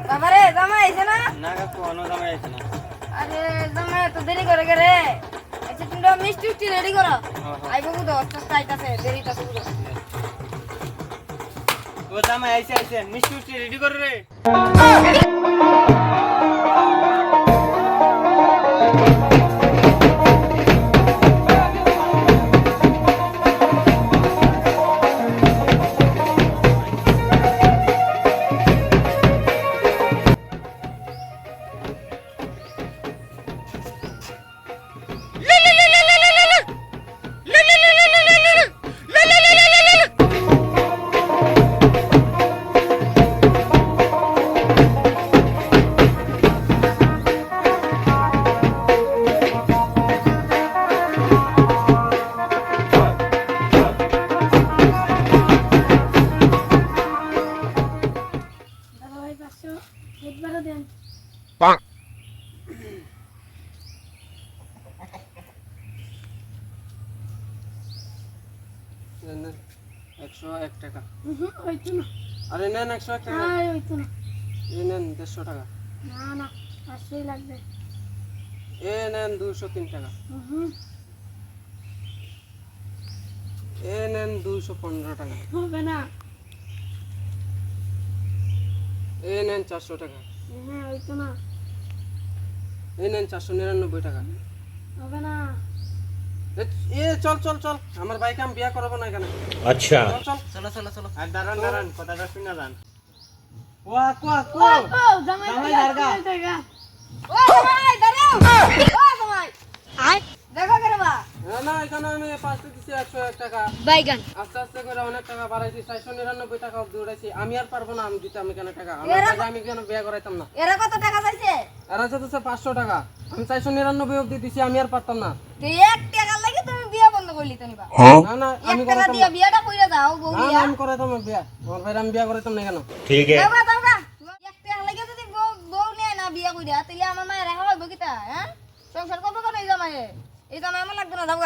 বাবারে জামাই আইছে না? না কাকু অন্য জামাই আইছে না। আরে জামাই তো দেরি করে রে। আচ্ছা তোমরা মিষ্টি রেডি করো। আইবো তো আস্তে আইতাছে দেরি তাছে বুঝো। ও জামাই আইছে আইছে মিষ্টি রেডি করে রে। নেন 101 টাকা। হইতো না। আরে নেন 101 টাকা। আরে হইতো না। এই নেন 150 টাকা। না না 500 লাগবে। এ নেন 203 টাকা। এ নেন 215 টাকা। হবে না। এ নেন 400 টাকা। হ্যাঁ হইতো না। এই নেন 499 টাকা। হবে না। এ চল চল চল আমার ভাইকে আমি বিয়ে করব না এখানে। अच्छा চল চল চলো চলো চলো। আর দাঁড়ান দাঁড়ান কথাটা শুনে যান। ওয়া কোয়া ও কো জামাই জামাই দাঁড়া। ও জামাই দাঁড়াও। ও জামাই আয় দেখো করে বা না এখানে আমি 500 দিছি 101 টাকা। বাইগান আস্তে আস্তে করে অনেক টাকা বাড়াইছি 499 টাকা দৌড়াইছি। আমি আর পারবো না আমি দিতে আমি কেন টাকা আমার ভাইকে আমি কেন বিয়ে করাইতাম না। এরা কত টাকা চাইছে? আর আছে তো 500 টাকা আমি 499 অবধি দিছি আমি আর পারতাম না। তুই 1 টাকা লাগি তুমি বিয়ে বন্ধ করলি তো নিবা না না 1 আমি টাকা করাইতাম দিয়ে না। বিয়েটা কইরা দাও বউ না বিয়া আমি করাইতাম না বিয়ে আমার ভাইকে আমি বিয়ে করাইতাম না কেন। ठीक है দাও দাও 1 টাকা লাগি যদি বউ নেয় না বিয়ে কইরা তাইলে আমার মায়ের রাখা হইব কিতা হ্যাঁ সংসার করব কেন এই জামাই আমার লাগবে না দাও